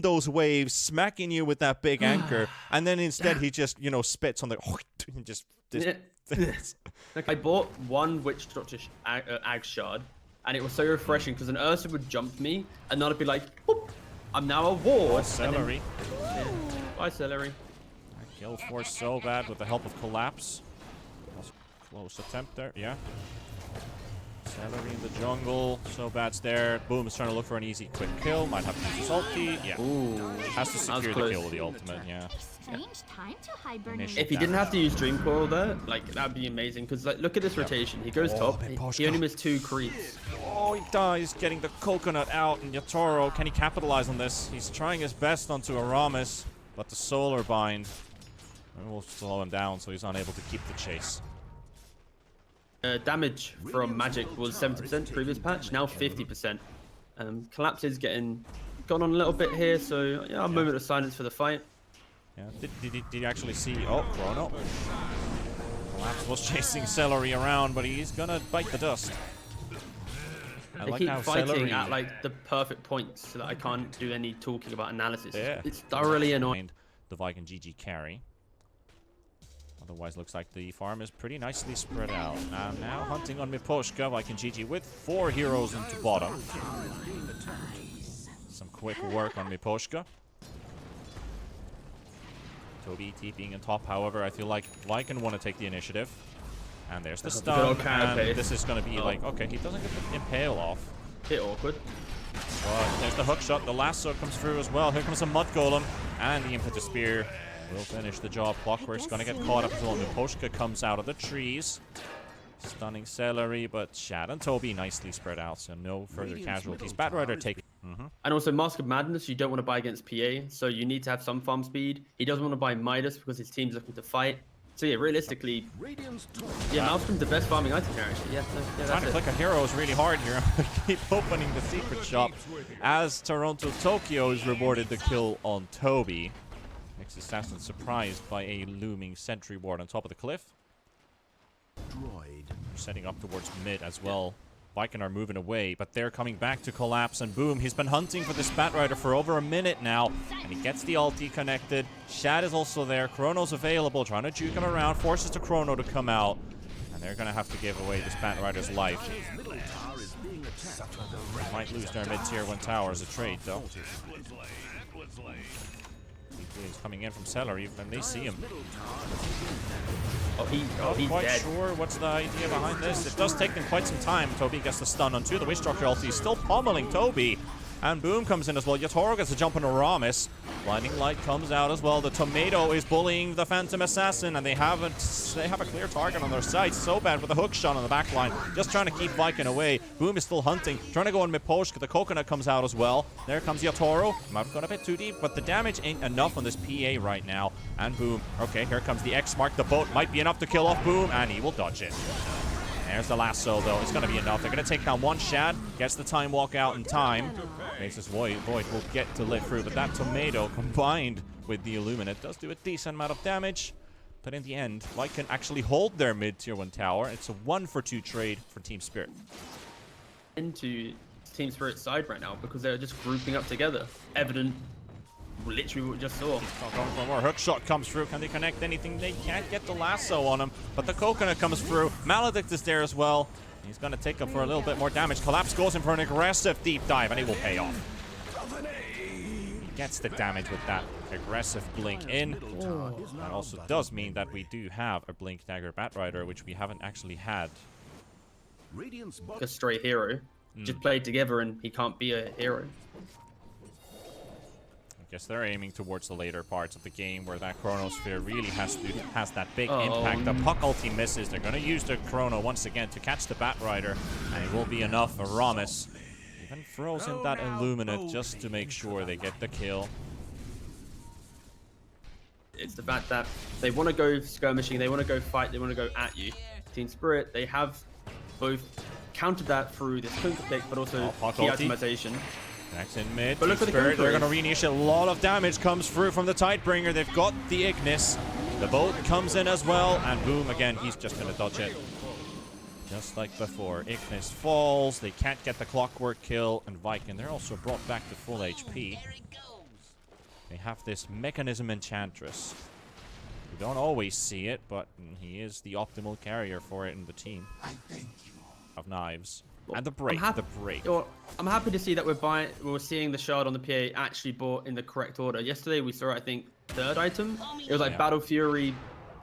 those waves, smacking you with that big anchor, and then instead he just, you know, spits on the and just Like, I bought one Witch Doctor Ag Shard, and it was so refreshing because an Ursa would jump me, and then I'd be like, boop, I'm now a ward. Celery. Yeah. Bye, Celery. Kill force so bad with the help of Collapse. Close attempt there, yeah. Celery in the jungle, so bad's there. Boom is trying to look for an easy quick kill. Might have to use his ulti. Yeah. Ooh. Has to secure the kill with the ultimate, yeah. If he didn't have to use Dream Coil there, like, that'd be amazing. Because, like, look at this rotation. He goes top. He only missed 2 creeps. Oh, he dies getting the coconut out. And Yatoro, can he capitalize on this? He's trying his best onto Aramis, but the Solar Bind will slow him down, so he's unable to keep the chase. Damage from Magic was 70% previous patch, now 50%. Collapse is gone on a little bit here, so yeah, a moment of silence for the fight. Yeah, did you actually see? Oh, Chrono. Collapse was chasing Celery around, but he's gonna bite the dust. They keep fighting at like the perfect points so that I can't do any talking about analysis. Yeah. It's thoroughly annoying. The Viking GG carry. Otherwise, looks like the farm is pretty nicely spread out. And now hunting on Miposhka, Viking GG with 4 heroes into bottom. Some quick work on Miposhka. Toby TPing in top, however, I feel like Viking want to take the initiative. And there's the stun, and this is going to be like, okay, he doesn't get the impale off. Bit awkward. But there's the hook shot, the lasso comes through as well. Here comes a Mud Golem, and the Impetus Spear will finish the job. Clockwork's going to get caught up as well. Miposhka comes out of the trees. Stunning Celery, but Shad and Toby nicely spread out, so no further casualties. Batrider taking. And also Mask of Madness, you don't want to buy against PA, so you need to have some farm speed. He doesn't want to buy Midas because his team's looking to fight. So yeah, realistically, yeah, Maelstrom's the best farming item here actually. Yeah, trying to click a hero is really hard here. Keep opening the secret shop as Toronto Tokyo is rewarded the kill on Toby. Next Assassin surprised by a looming sentry ward on top of the cliff. Setting up towards mid as well. Viking are moving away, but they're coming back to Collapse, and boom, he's been hunting for this Batrider for over a minute now, and he gets the ulti connected. Shad is also there, Chrono's available, trying to juke him around, forces the Chrono to come out, and they're going to have to give away this Batrider's life. They might lose their mid-tier 1 tower as a trade, though. He's coming in from Celery, and they see him. He's quite dead. Sure what's the idea behind this. It does take them quite some time. Toby gets the stun on 2. The Witch Doctor ulti is still pummeling Toby. And Boom comes in as well. Yatoro gets a jump on Aramis. Blinding Light comes out as well. The Tomato is bullying the Phantom Assassin, and they have a clear target on their sights. So bad with a hook shot on the back line. Just trying to keep Viking away. Boom is still hunting. Trying to go on Miposhka. The Coconut comes out as well. There comes Yatoro. Might have gone a bit too deep, but the damage ain't enough on this PA right now. And Boom. Okay, here comes the X Mark. The boat might be enough to kill off Boom, and he will dodge it. There's the lasso, though. It's going to be enough. They're going to take down one Shad. Gets the time walk out in time. Makes this Void will get to live through. But that Tomato, combined with the Illuminate, does do a decent amount of damage. But in the end, Light can actually hold their mid-tier 1 tower. It's a 1-for-2 trade for Team Spirit. Into Team Spirit's side right now because they're just grouping up together. Evident. Literally what we just saw. Going for more. Hook shot comes through. Can they connect anything? They can't get the lasso on him, but the Coconut comes through. Maledict is there as well. He's going to take him for a little bit more damage. Collapse goes in for an aggressive deep dive, and it will pay off. He gets the damage with that aggressive blink in. That also does mean that we do have a Blink Dagger Batrider, which we haven't actually had. A stray hero. Just played together, and he can't be a hero. Guess they're aiming towards the later parts of the game where that Chronosphere really has that big impact. The puck ulti misses. They're going to use the Chrono once again to catch the Batrider, and it will be enough for Aramis. Even throws in that Illuminate just to make sure they get the kill. It's the fact that they want to go skirmishing, they want to go fight, they want to go at you. Team Spirit, they have both countered that through this Twinkle Pick, but also key itemization. Next in mid, but look at Spirit, they're going to reinitiate. A lot of damage comes through from the Tidebringer. They've got the Ignis. The boat comes in as well, and boom, again, he's just going to dodge it. Just like before. Ignis falls, they can't get the Clockwork kill, and Viking, they're also brought back to full HP. have this Mechanism Enchantress. We don't always see it, but he is the optimal carrier for it in the team. Of knives. And the break, I'm happy to see that we're seeing the shard on the PA actually bought in the correct order. Yesterday we saw, I think, third item. It was like Battle Fury,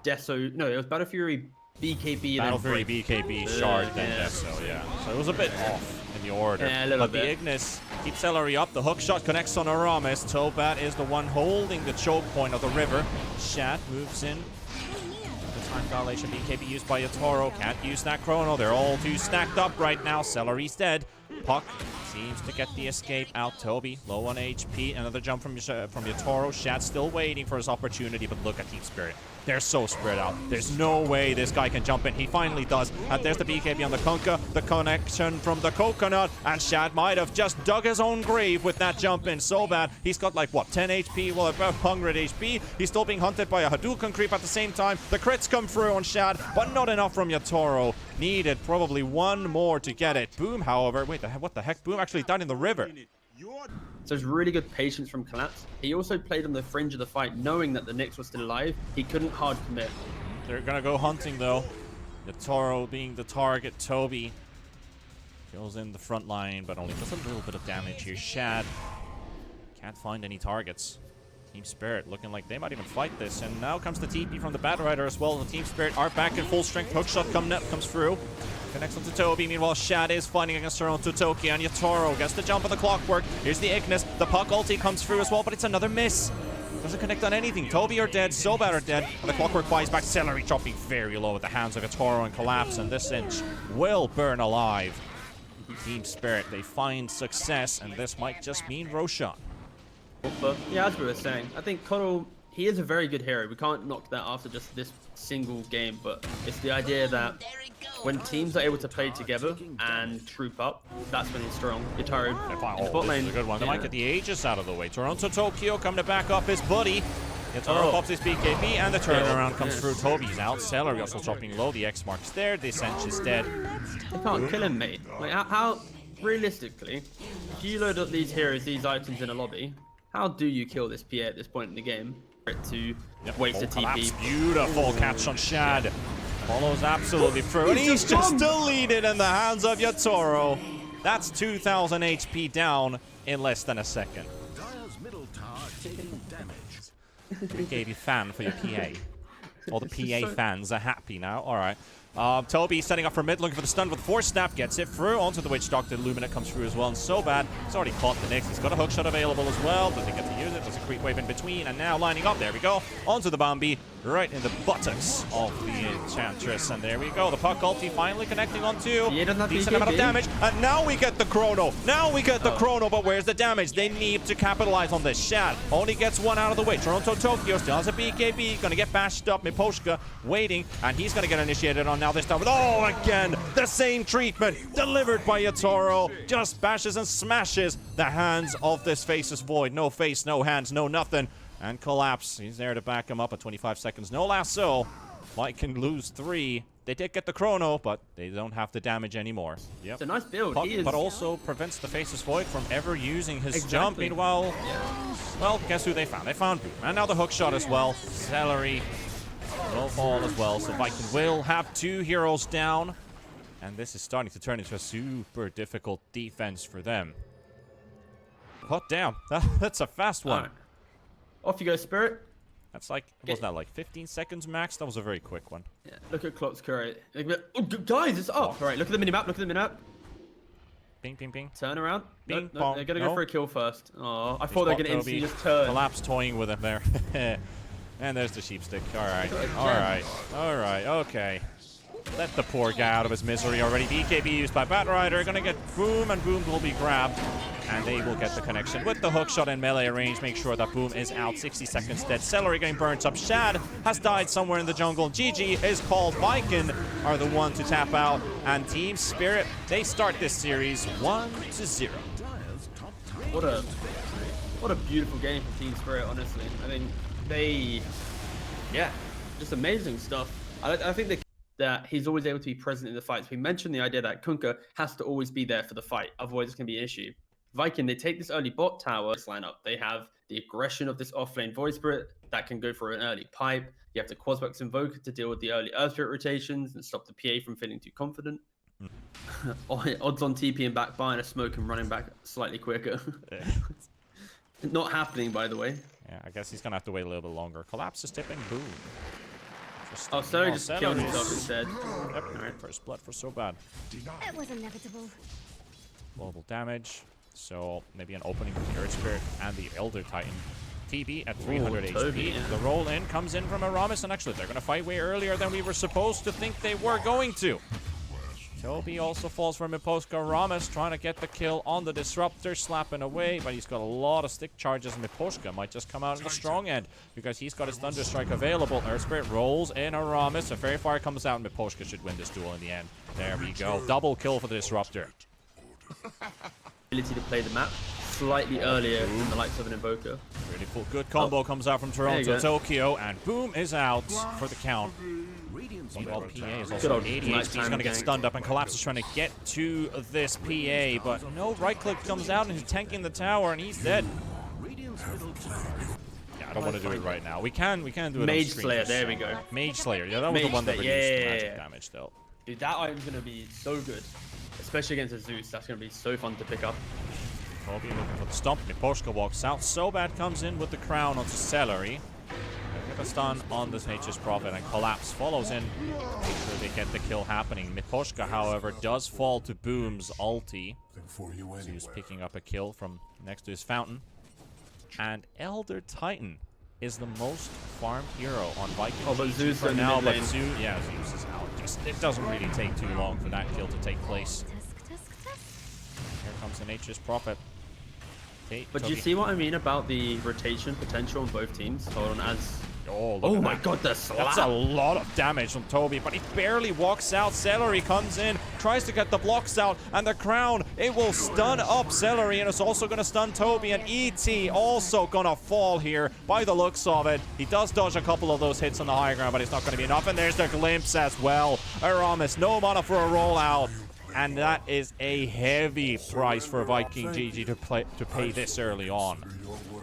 Deso. No, it was Battle Fury, BKB, Battle Fury, BKB, shard, then Deso, yeah. So it was a bit off in the order. Yeah, a little but bit. the Ignis keeps Celery up. The hook shot connects on Aramis. Tobat is the one holding the choke point of the river. Shat moves in. Time dilation BKB used by Yatoro. Can't use that chrono. They're all too stacked up right now. Celery's dead. Puck seems to get the escape out. Toby low on HP. Another jump from Yatoro. Shat still waiting for his opportunity, but look at Team Spirit. They're so spread out. There's no way this guy can jump in. He finally does. And there's the BKB on the Kunkka. The connection from the coconut. And Shad might have just dug his own grave with that jump in so bad. He's got like, what, 10 HP? Well, about 100 HP. He's still being hunted by a Hadouken creep at the same time. The crits come through on Shad, but not enough from Yatoro. Needed probably one more to get it. Boom, however, wait, what the heck? Boom actually died in the river. So it's really good patience from Collapse. He also played on the fringe of the fight, knowing that the Nyx was still alive. He couldn't hard commit. They're gonna go hunting though. Yatoro being the target. Toby kills in the front line, but only does a little bit of damage here. Shad can't find any targets. Team Spirit looking like they might even fight this. And now comes the TP from the Battle Rider as well. The Team Spirit are back in full strength. Hookshot comes through. Connects onto Toby. Meanwhile, Shad is fighting against her own Totoki, and Yatoro gets the jump on the clockwork. Here's the Ignis. The puck ulti comes through as well, but it's another miss. Doesn't connect on anything. Toby are dead. Sobat are dead. And the clockwork buys back. Celery dropping very low at the hands of Yatoro and Collapse. And this inch will burn alive. Team Spirit, they find success, and this might just mean Roshan. But yeah, as we were saying, I think Connell, he is a very good hero. We can't knock that after just this single game, but it's the idea that when teams are able to play together and troop up, that's when he's strong. Yatoro in the bot lane. This is a good one. They might get the Aegis out of the way. Toronto Tokyo coming to back up his buddy. Yatoro pops his BKB, and the turnaround comes through. Toby's out. Celery also dropping low. The X mark's there. The Ascension is dead. They can't kill him, mate. Like, how realistically, if you load up these heroes, these items in a lobby, how do you kill this PA at this point in the game? To waste a TP. Collapse. Beautiful catch on Shad. Follows absolutely through. And he's just deleted in the hands of Yatoro. That's 2,000 HP down in less than a second. BKB fan for your PA. All the PA fans are happy now. All right. Toby setting up for mid, looking for the stun with force snap, gets it through onto the Witch Doctor. Luminate comes through as well, and so bad. He's already caught the Nyx. He's got a hook shot available as well. Does he get to use it? Does a creep wave in between? And now lining up. There we go. Onto the Bambi, right in the buttocks of the Enchantress. And there we go. The puck ulti finally connecting onto decent amount of damage. And now we get the chrono. Now we get the chrono, but where's the damage? They need to capitalize on this. Shad only gets one out of the way. Toronto Tokyo still has a BKB. Gonna get bashed up. Miposhka waiting, and he's gonna get initiated on now this time with, oh, again, the same treatment delivered by Yatoro. Just bashes and smashes the hands of this Faceless Void. No face, no hands, no nothing. And Collapse, he's there to back him up at 25 seconds. No lasso. Fight can lose 3. They did get the chrono, but they don't have the damage anymore. Yep. It's a nice build. But also prevents the Faceless Void from ever using his jump. Meanwhile, well, guess who they found? They found Boom. And now the hook shot as well. Celery will fall as well, so Viking will have 2 heroes down. And this is starting to turn into a super difficult defense for them. Hot damn, that's a fast one. Right. Off you go, Spirit. That's like, wasn't that like 15 seconds max? That was a very quick one. Yeah, look at Clock's current. Oh, guys, it's up. All right, look at the minimap, look at the minimap. Ping, ping, ping. Turn around. Bing, no, bong. they're going to go for a kill first. Oh, I thought they were going to instantly just turn. Collapse toying with him there. And there's the sheep stick. All right. All right. All right. Okay. Let the poor guy out of his misery already. BKB used by Batrider. Gonna get Boom, and Boom will be grabbed. And they will get the connection with the hook shot in melee range. Make sure that Boom is out. 60 seconds dead. Celery getting burnt up. Shad has died somewhere in the jungle. GG is called. Viking are the one to tap out. And Team Spirit, they start this series 1-0. What a beautiful game for Team Spirit, honestly. I mean, just amazing stuff. I think that he's always able to be present in the fights. We mentioned the idea that Kunkka has to always be there for the fight, otherwise it's going to be an issue. Viking, they take this early bot tower lineup. They have the aggression of this offlane Void Spirit that can go for an early pipe. You have the Quasbox Invoker to deal with the early Earth Spirit rotations and stop the PA from feeling too confident. Odds on TP and back buying a smoke and running back slightly quicker. Yeah. Not happening, by the way. Yeah, I guess he's gonna have to wait a little bit longer. Collapse is tipping. Boom. Oh, Celery just killed himself instead. Yep. Alright, first blood for so bad. It was inevitable. Global damage. So maybe an opening for the Earth Spirit and the Elder Titan. TB at 300 HP. Toby, yeah. The roll in comes in from Aramis, and actually they're gonna fight way earlier than we were supposed to think they were going to. Toby also falls for Miposhka. Aramis trying to get the kill on the Disruptor, slapping away, but he's got a lot of stick charges. Miposhka might just come out in the strong end because he's got his Thunder Strike available. Earth Spirit rolls in Aramis. A Fairy Fire comes out, and Miposhka should win this duel in the end. There we go. Double kill for the Disruptor. Ability to play the map slightly earlier than the likes of an Invoker. Really cool. Good combo comes out from Toronto, Tokyo, and Boom is out for the count. Meanwhile, PA is also 80 HP. He's going to get stunned up, and Collapse is trying to get to this PA, but no right click comes out, and he's tanking the tower, and he's dead. Yeah, I don't want to do it right now. We can do it Mage on stream. Slayer, there we go. Mage Slayer, yeah, that was the one that reduced magic damage, though. Dude, that item's going to be so good. Especially against a Zeus, that's going to be so fun to pick up. Kobe looking for the stump. Miposhka walks out. So bad comes in with the crown onto Celery. Get a stun on this Nature's Prophet, and Collapse follows in. Make sure they get the kill happening. Miposhka, however, does fall to Boom's ulti. Zeus picking up a kill from next to his fountain. And Elder Titan is the most farmed hero on Viking. Oh, but Zeus for in now, mid but lane. Zeus is out. It doesn't really take too long for that kill to take place. Here comes the Nature's Prophet. Okay, But do you see what I mean about the rotation potential on both teams? Hold on, as... Oh my god, the slap! That's a lot of damage from Toby, but he barely walks out. Celery comes in, tries to get the blocks out, and the crown, it will stun up Celery, and it's also going to stun Toby, and ET also going to fall here by the looks of it. He does dodge a couple of those hits on the high ground, but it's not going to be enough, and there's the glimpse as well. Aramis, no mana for a rollout. And that is a heavy price for Viking GG to pay this early on.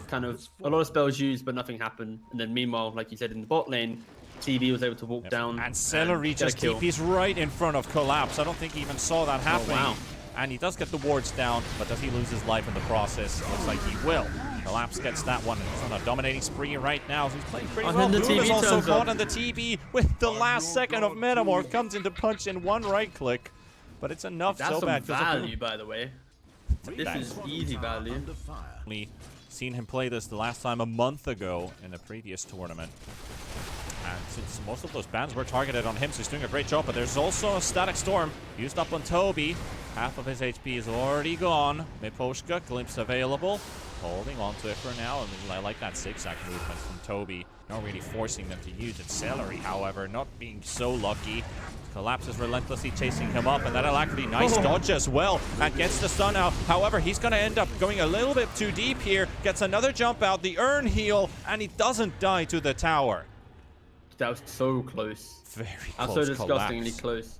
Kind of a lot of spells used, but nothing happened. And then meanwhile, like you said, in the bot lane, TV was able to walk down. And Celery just TP's right in front of Collapse. I don't think he even saw that happening. Oh, wow. And he does get the wards down, but does he lose his life in the process? Looks like he will. Collapse gets that one. He's on a dominating spree right now. So he's playing pretty well. The Boom is TV also caught up. on the TB with the last second of Metamorph. Comes into punch in one right click. But it's enough That's so some bad. value, by the way. This is easy value. We seen him play this the last time a month ago in a previous tournament. And since most of those bans were targeted on him, so he's doing a great job. But there's also a Static Storm used up on Toby. Half of his HP is already gone. Miposhka, glimpse available. Holding on to it for now. And I like that zigzag movement from Toby. Not really forcing them to use it. Celery, however, not being so lucky. Collapse is relentlessly chasing him up, and that'll actually nice dodge as well, and gets the stun out. However, he's going to end up going a little bit too deep here. Gets another jump out, the Urn heal, and he doesn't die to the tower. That was so close. Very That's close. so disgustingly close.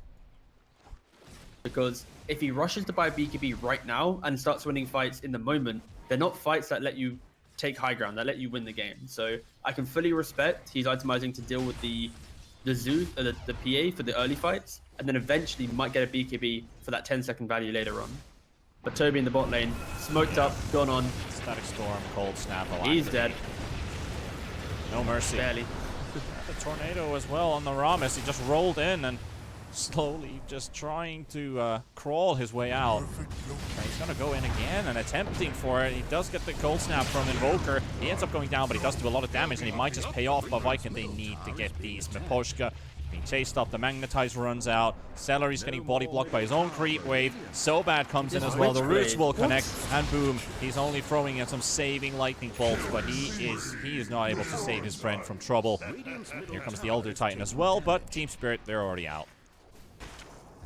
Because if he rushes to buy BKB right now and starts winning fights in the moment, they're not fights that let you take high ground, that let you win the game. So I can fully respect he's itemizing to deal with the Zeus, the PA for the early fights, and then eventually might get a BKB for that 10-second value later on. But Toby in the bot lane, smoked up, gone on. Static Storm, Cold Snap. He's dead. No mercy. Barely. The tornado as well on the Ramis. He just rolled in and slowly just trying to crawl his way out. He's going to go in again and attempting for it. He does get the Cold Snap from Invoker. He ends up going down, but he does do a lot of damage, and he might just pay off. But Viking, they need to get these. Miposhka being chased up. The Magnetize runs out. Celery's getting body blocked by his own creep wave. So bad comes in as well. The roots will connect, and boom, he's only throwing in some saving lightning bolts, but he is not able to save his friend from trouble. Here comes the Elder Titan as well, but Team Spirit, they're already out.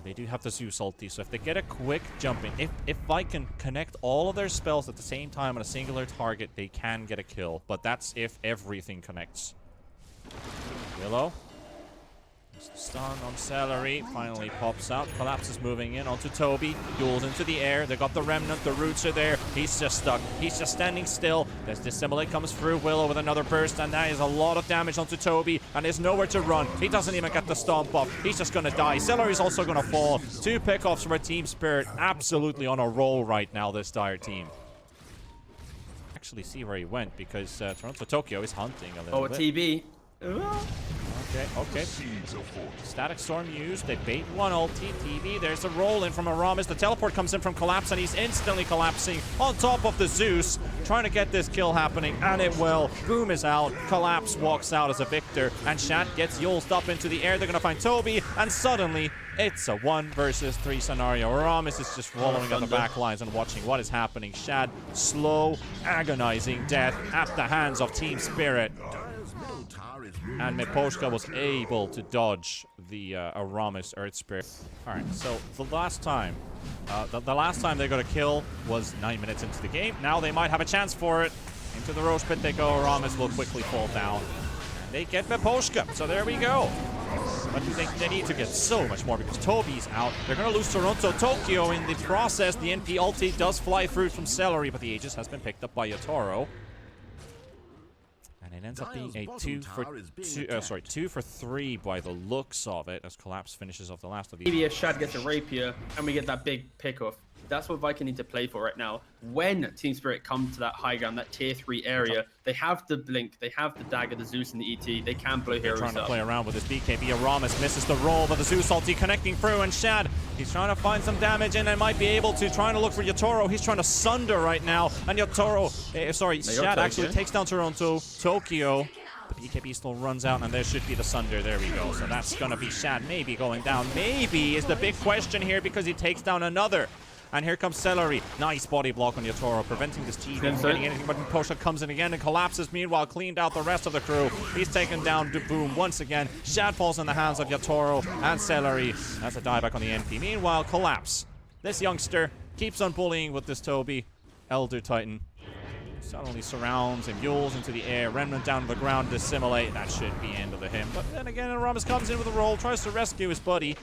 They do have the Zeus ulti, so if they get a quick jump in, if I can connect all of their spells at the same time on a singular target, they can get a kill. But that's if everything connects. Willow Stun on Celery, finally pops out. Collapse is moving in onto Toby. Duels into the air. They got the Remnant. The roots are there. He's just stuck. He's just standing still. There's Dissimulate comes through. Willow with another burst, and that is a lot of damage onto Toby, and there's nowhere to run. He doesn't even get the stomp off. He's just going to die. Celery's also going to fall. 2 pickoffs from a Team Spirit. Absolutely on a roll right now, this Dire team. Actually see where he went, because Toronto Tokyo is hunting a little bit. Oh, a TB. Okay. Static Storm used. They bait one ulti. TV. There's a roll in from Aramis. The teleport comes in from Collapse, and he's instantly collapsing on top of the Zeus, trying to get this kill happening, and it will. Boom is out. Collapse walks out as a victor, and Shat gets Yulsed up into the air. They're going to find Toby, and suddenly it's a 1 versus 3 scenario. Aramis is just following up the back lines and watching what is happening. Shad, slow, agonizing death at the hands of Team Spirit. And Miposhka was able to dodge the Aramis Earth Spirit. Alright, so the last time they got a kill was 9 minutes into the game. Now they might have a chance for it. Into the Roach Pit they go. Aramis will quickly fall down. And they get Miposhka, so there we go. But they need to get so much more, because Toby's out. They're going to lose Toronto Tokyo in the process. The NP ulti does fly through from Celery, but the Aegis has been picked up by Yatoro. And it ends up being a 2 for 3 by the looks of it, as Collapse finishes off the last of these. Maybe a Shad gets a Rapier, and we get that big pick-off. That's what Viking need to play for right now. When Team Spirit come to that high ground, that tier 3 area, they have the Blink, they have the Dagger, the Zeus, and the ET. They can blow heroes up. Trying to play around with this BKB. Aramis misses the roll, but the Zeus ulti connecting through, and Shad, he's trying to find some damage, and they might be able to, trying to look for Yatoro. He's trying to sunder right now, and Shad actually takes down Toronto Tokyo. The BKB still runs out, and there should be the Sunder. There we go. So that's going to be Shad maybe going down. Maybe is the big question here, because he takes down another. And here comes Celery. Nice body block on Yatoro, preventing this team from getting anything. But Posha comes in again and collapses. Meanwhile, cleaned out the rest of the crew. He's taken down Boom once again. Shad falls in the hands of Yatoro and Celery. That's a dieback on the NP. Meanwhile, Collapse, this youngster, keeps on bullying with this Toby, Elder Titan. Suddenly surrounds and mules into the air. Remnant down to the ground, Dissimulate. That should be end of the him. But then again, Aramis comes in with a roll, tries to rescue his buddy.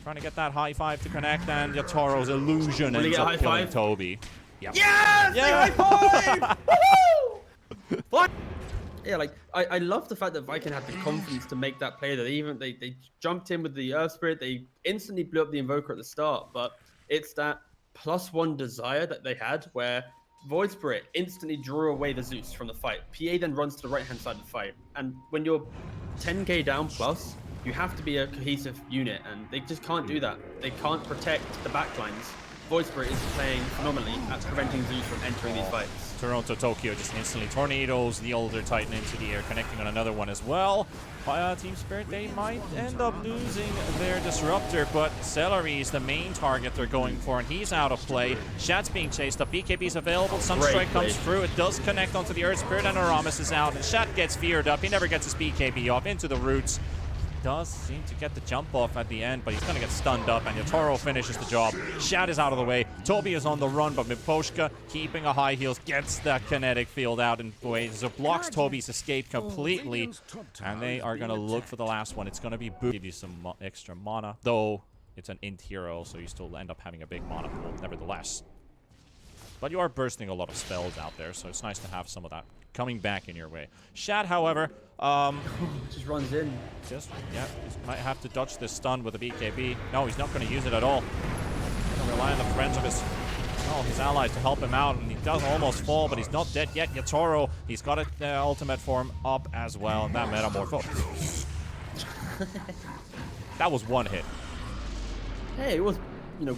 Trying to get that high 5 to connect, and Yatoro's illusion ends up killing Toby. Yep. Yes! Yeah! High 5! Woohoo! What? Yeah, like, I love the fact that Viking had the confidence to make that play. That they jumped in with the Earth Spirit. They instantly blew up the Invoker at the start, but it's that +1 desire that they had where Void Spirit instantly drew away the Zeus from the fight. PA then runs to the right-hand side of the fight. And when you're 10k down plus, you have to be a cohesive unit, and they just can't do that. They can't protect the backlines. Void Spirit is playing phenomenally at preventing Zeus from entering these fights. Toronto Tokyo just instantly tornadoes the Older Titan into the air, connecting on another one as well. Team Spirit, they might end up losing their Disruptor, but Celery is the main target they're going for, and he's out of play. Shad's being chased up. BKB's available. Sunstrike comes through. It does connect onto the Earth Spirit, and Aramis is out, and Shad gets feared up. He never gets his BKB off into the roots. Does seem to get the jump off at the end, but he's going to get stunned up, and Yatoro finishes the job. Shad is out of the way. Toby is on the run, but Miposhka, keeping a high heals, gets that kinetic field out in ways. So blocks Toby's escape completely, and they are going to look for the last one. It's going to be Boo. Give you some extra mana, though it's an int hero, so you still end up having a big mana pool, nevertheless. But you are bursting a lot of spells out there, so it's nice to have some of that coming back in your way. Shad, however, just runs in. He might have to dodge this stun with a BKB. No, he's not going to use it at all. He's going to rely on the friends of his allies to help him out, and he does almost fall, but he's not dead yet. Yatoro, he's got the ultimate form up as well, and that Metamorph. That was one hit. Hey, it was,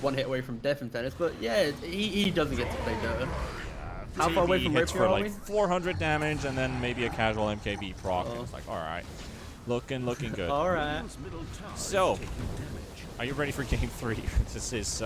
one hit away from death in tennis, but yeah, he doesn't get to play Dota. How far away from hits Rapier for like 400 damage, and then maybe a casual MKB proc. And it's like, all right, looking good. All right. So, are you ready for game 3? This is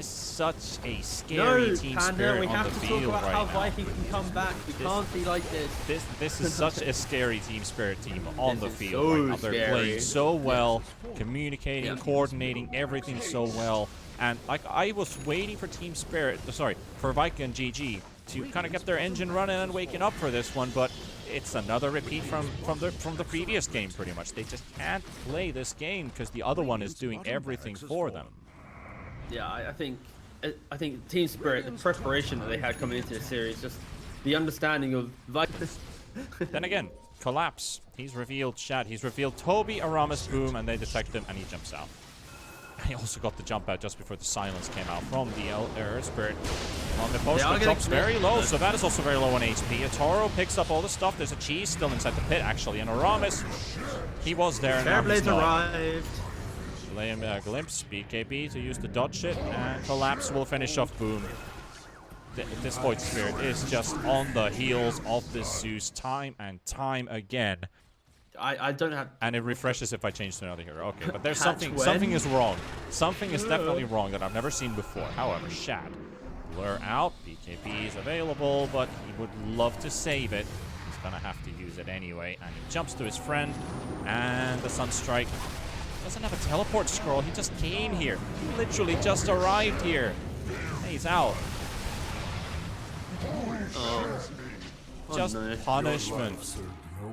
such a scary Team Spirit on the field right now. How Viking can come back. We can't be like this. This is such a scary Team Spirit team on the field right now. They're playing so well, communicating, coordinating, everything so well. And like, I was waiting for Team Spirit, for Viking GG to kind of get their engine running and waking up for this one, but it's another repeat from the previous game, pretty much. They just can't play this game because the other one is doing everything for them. Yeah, I think team spirit, the preparation that they had coming into the series, just the understanding of Vikings. Then again, Collapse. He's revealed Shad. He's revealed Toby, Aramis, Boom, and they detect him, and he jumps out. He also got the jump out just before the silence came out from the Earth Spirit. Miposhka drops very low, so that is also very low on HP. Atoro picks up all the stuff. There's a cheese still inside the pit, actually. And Aramis, he was there. Fairblades arrived. Glimpse, BKB to use the dodge it, and Collapse will finish off Boom. This Void Spirit is just on the heels of this Zeus time and time again. I don't have... And it refreshes if I change to another hero. Okay, but there's something is wrong. Something is definitely wrong that I've never seen before. However, Shad. Blur out. BKB is available, but he would love to save it. He's gonna have to use it anyway. And he jumps to his friend. And the Sunstrike doesn't have a teleport scroll. He just came here. He literally just arrived here. And he's out. Just punishment.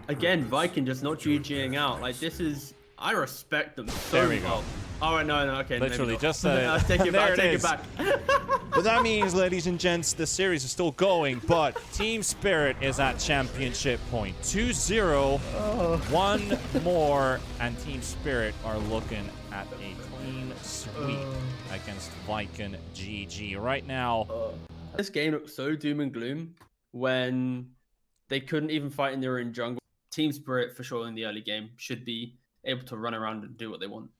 Again, Viking just not GGing out. Like, this is... I respect them so There we go. well. Oh, no, okay. Literally, just I'll take it back, take it back. But that means, ladies and gents, the series is still going, but Team Spirit is at championship point. 2-0, one more, and Team Spirit are looking at a clean sweep against Viking GG. Right now... This game looked so doom and gloom when they couldn't even fight in their own jungle. Team Spirit, for sure, in the early game, should be able to run around and do what they want.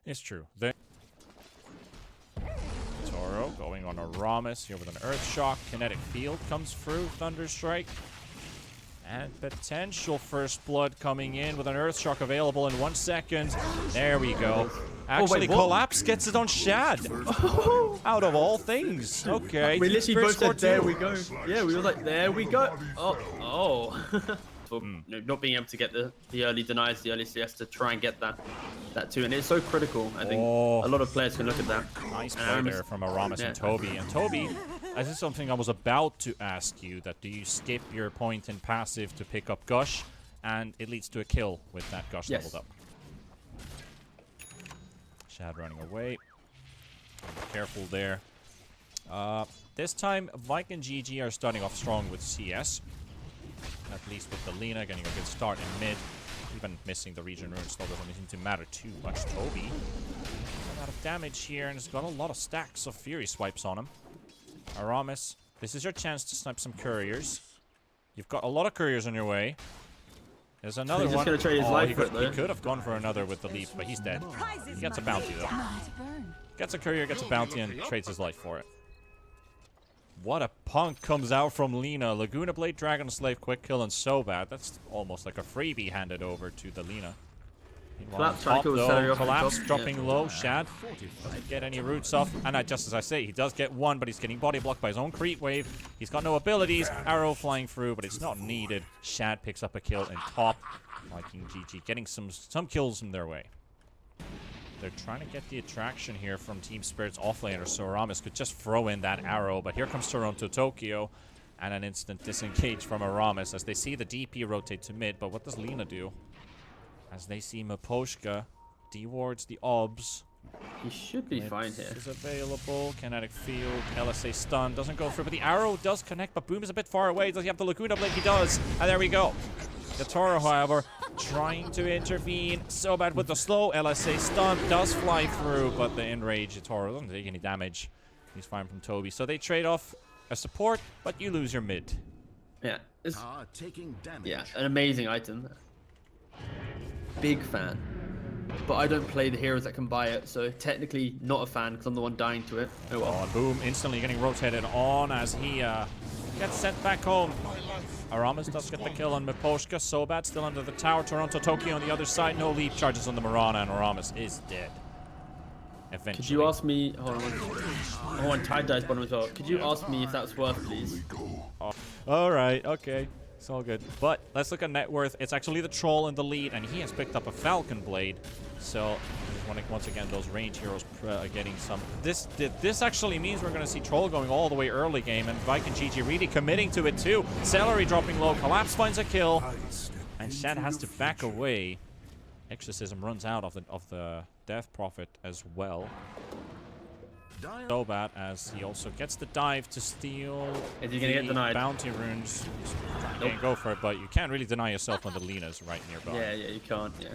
It's true. Toro going on a Ramus here with an Earth Shock. Kinetic Field comes through. Thunderstrike. And potential First Blood coming in with an Earth Shock available in 1 second. There we go. Actually, Collapse gets it on Shad. Out of all things. Okay. We literally both said, there we go. Yeah, we were like, there we go. For not being able to get the early denies, the early CS to try and get that too. And it's so critical. I think a lot of players can look at that. Nice play there from Aramis and Toby. And Toby, this is something I was about to ask you. That do you skip your point in passive to pick up Gush? And it leads to a kill with that Gush leveled up. Shad running away. Careful there. This time, Viking GG are starting off strong with CS. At least with the Lina getting a good start in mid. Even missing the region rune still doesn't seem to matter too much. Toby, a lot of damage here, and has got a lot of stacks of Fury swipes on him. Aramis, this is your chance to snipe some couriers. You've got a lot of couriers on your way. There's another one. Gonna trade his life he could have gone for another with the leap, but he's dead. He gets a bounty though. Gets a courier, gets a bounty, and trades his life for it. What a punk comes out from Lina. Laguna Blade, Dragon Slave, quick kill, and so bad. That's almost like a freebie handed over to the Lina. Collapse dropping low. Shad doesn't get any roots off. And just as I say, he does get one, but he's getting body blocked by his own creep wave. He's got no abilities. Arrow flying through, but it's not needed. Shad picks up a kill in top. Viking GG getting some kills in their way. They're trying to get the attraction here from Team Spirit's offlaner, so Aramis could just throw in that arrow, but here comes Toronto Tokyo, and an instant disengage from Aramis as they see the DP rotate to mid, but what does Lina do? As they see Miposhka dewards the obs. He should be fine here. Is available. Kinetic Field. LSA stun. Doesn't go through, but the arrow does connect, but Boom is a bit far away. Does he have the Laguna Blade? He does. And there we go. The Toro, however, trying to intervene. So bad with the slow. LSA stun does fly through, but the enrage Toro doesn't take any damage. He's fine from Toby. So they trade off a support, but you lose your mid. Yeah. Taking damage. Yeah, an amazing item. Big fan. But I don't play the heroes that can buy it, so technically not a fan because I'm the one dying to it. Oh well. And Boom instantly getting rotated on as he gets sent back home. Aramis does get the kill on Miposhka. So bad still under the tower. Toronto Tokyo on the other side. No leap charges on the Marana, and Aramis is dead. Eventually. Could you ask me... Hold on, Tide dies bottom as well. Could you ask me if that's worth, please? Alright, okay. It's all good. But let's look at net worth. It's actually the Troll in the lead, and he has picked up a Falcon Blade. So once again, those range heroes are getting some. This actually means we're going to see Troll going all the way early game, and Viking GG really committing to it too. Celery dropping low. Collapse finds a kill, and Shad has to back away. Exorcism runs out of the Death Prophet as well. So bad as he also gets the dive to steal. Is he gonna get denied? Bounty runes. Can't go for it, but you can't really deny yourself when the Lena's right nearby. Yeah, you can't. Yeah.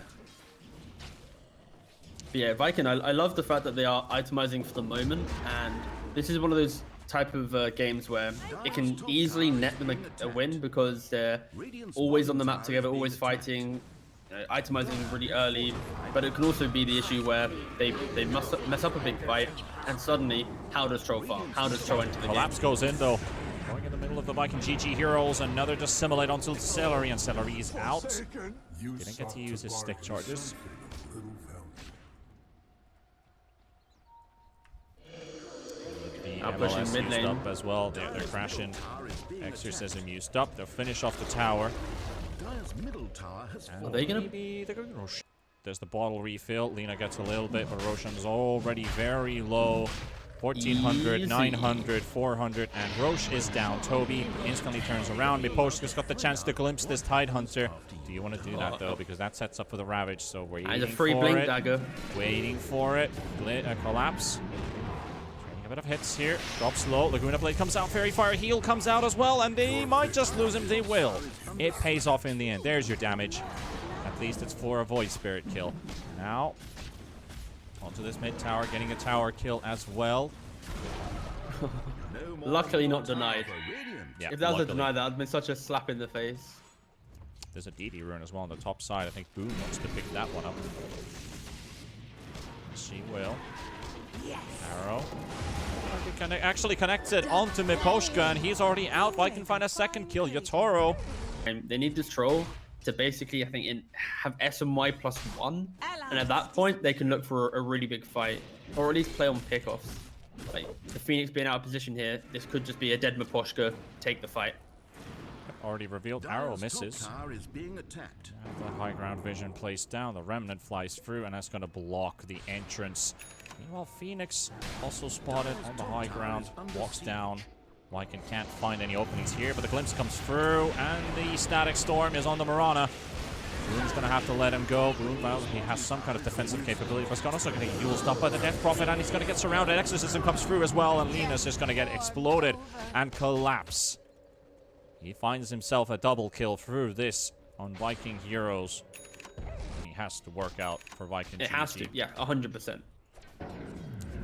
But yeah, Viking. I love the fact that they are itemizing for the moment, and this is one of those type of games where it can easily net them a win because they're always on the map together, always fighting. Itemizing really early, but it can also be the issue where they mess up a big fight, and suddenly, how does Troll farm? How does Troll enter the Collapse game? goes in though. Going in the middle of the Viking GG heroes, another dissimulate onto Celery, and Celery is out. Didn't get to use his stick charges. The pushing MLS mid used lane. up as well. They're crashing. Exorcism used up. They'll finish off the tower. Dire's middle tower has Are they gonna? Maybe they're gonna Rosh. There's the bottle refill. Lena gets a little bit, but Roshan's already very low. 1400, Easy. 900, 400, and Roche is down. Toby instantly turns around. Miposhka's got the chance to glimpse this Tidehunter. Do you want to do that though? Because that sets up for the Ravage. So we're And a free blink dagger. Waiting for it. Collapse. Trading a bit of hits here. Drops low. Laguna Blade comes out. Fairy Fire Heal comes out as well, and they might just lose him. They will. It pays off in the end. There's your damage. At least it's for a Void Spirit kill. Now, onto this mid tower, getting a tower kill as well. Luckily not denied. Yeah, If that was a luckily. deny, that would have been such a slap in the face. There's a DD rune as well on the top side. I think Boom wants to pick that one up. She will. Arrow. Actually connected onto Miposhka, and he's already out. I can find a second kill. Yotaro. And they need this Troll to basically, I think, have SMY +1. And at that point, they can look for a really big fight. Or at least play on pickoffs. Like, the Phoenix being out of position here, this could just be a dead Miposhka, take the fight. Already revealed. Arrow misses. Tower is being attacked. The high ground vision placed down. The Remnant flies through, and that's going to block the entrance. Meanwhile, Phoenix also spotted on the high ground. Walks down. Lycan can't find any openings here, but the glimpse comes through, and the Static Storm is on the Mirana. Boom's going to have to let him go. Boom, he has some kind of defensive capability, but he's also going to get used up by the Death Prophet, and he's going to get surrounded. Exorcism comes through as well, and Lena's just going to get exploded and collapse. He finds himself a double kill through this on Viking heroes. He has to work out for Viking. It has to, yeah, 100%.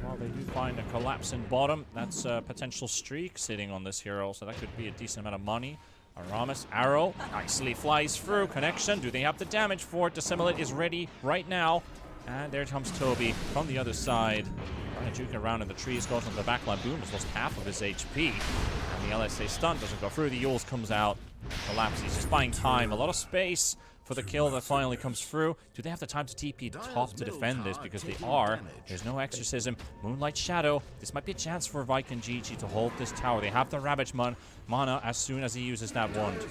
Well, they do find a collapse in bottom. That's a potential streak sitting on this hero, so that could be a decent amount of money. Aramis, arrow, nicely flies through. Connection, do they have the damage for it? Dissimulate is ready right now. And there comes Toby from the other side. Trying to juke around in the trees, goes on the backline. Boom has lost half of his HP. And the LSA stun doesn't go through. The Yules comes out. Collapse, he's just buying time. A lot of space for the kill that finally comes through. Do they have the time to TP top to defend this? Because they are. There's no Exorcism. Moonlight Shadow. This might be a chance for Viking GG to hold this tower. They have the Ravage mana as soon as he uses that wand.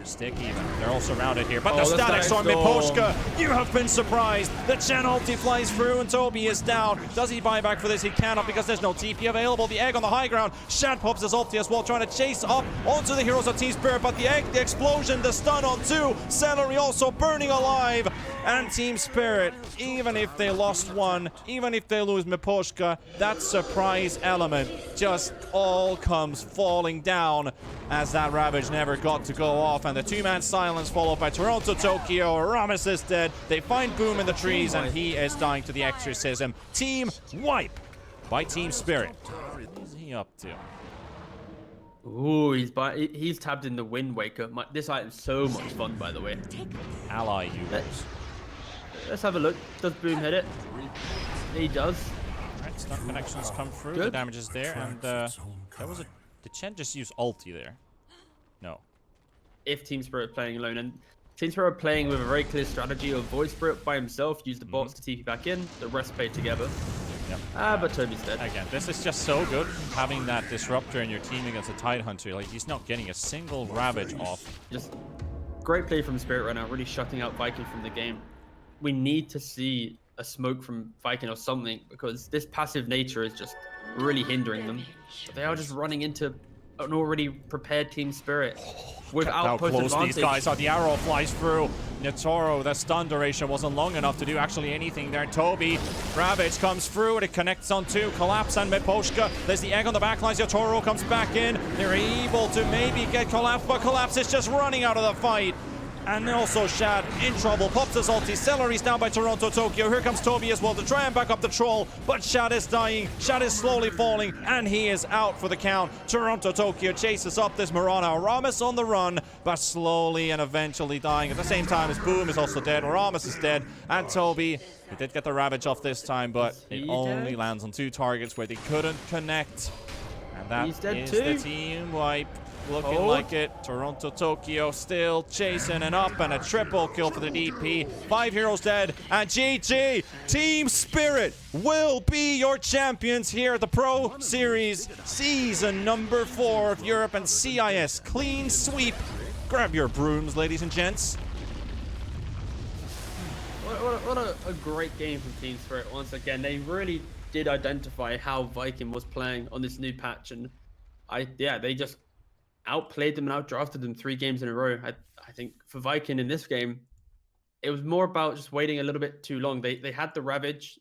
Stick even. They're all surrounded here. But the Static Storm, Miposhka, you have been surprised. The Chen ulti flies through and Toby is down. Does he buy back for this? He cannot because there's no TP available. The egg on the high ground. Shad pops his ulti as well, trying to chase up onto the heroes of Team Spirit. But the egg, the explosion, the stun on two. Celery also burning alive. And Team Spirit, even if they lost one, even if they lose Miposhka, that surprise element just all comes falling down as that Ravage never got to go off. And the two-man silence followed by Toronto Tokyo. Ramis is dead. They find Boom in the trees, and he is dying to the Exorcism. Team wipe by Team Spirit. What is he up to? Ooh, he's tabbed in the Wind Waker. This item's so much fun, by the way. Ally Euros. Let's have a look. Does Boom hit it? He does. Right, stun connections come through. Good. The damage is there, and that was a. Did Chen just use ulti there? No. If Team Spirit playing alone, and Team Spirit playing with a very clear strategy of Void Spirit by himself, use the bots to TP back in, the rest play together. But Toby's dead. Again, this is just so good, having that disruptor in your team against a Tidehunter. Like, he's not getting a single Ravage off. Just great play from Spirit right now, really shutting out Viking from the game. We need to see a smoke from Viking or something, because this passive nature is just really hindering them. But they are just running into an already prepared Team Spirit with How outpost close advantage. these guys are. The arrow flies through. Netoro, the stun duration wasn't long enough to do actually anything there. Toby, Ravage comes through and it connects on two. Collapse and Miposhka. There's the egg on the back lines. Netoro comes back in. They're able to maybe get Collapse, but Collapse is just running out of the fight. And also Shad in trouble, pops his ulti, Celery's down by Toronto Tokyo. Here comes Toby as well to try and back up the troll, but Shad is dying, Shad is slowly falling, and he is out for the count. Toronto Tokyo chases up this Mirana. Aramis on the run, but slowly and eventually dying at the same time as Boom is also dead, Aramis is dead, and Toby, he did get the Ravage off this time, but it only lands on 2 targets where they couldn't connect. And that is the team wipe. Looking like it. Toronto Tokyo still chasing and up, and a triple kill for the DP. 5 heroes dead, and GG! Team Spirit will be your champions here at the Pro Series Season number 4 of Europe and CIS. Clean sweep. Grab your brooms, ladies and gents. What a great game from Team Spirit once again. They really did identify how Viking was playing on this new patch, and they just outplayed them and outdrafted them 3 games in a row. I think for Viking in this game, it was more about just waiting a little bit too long. They had the Ravage,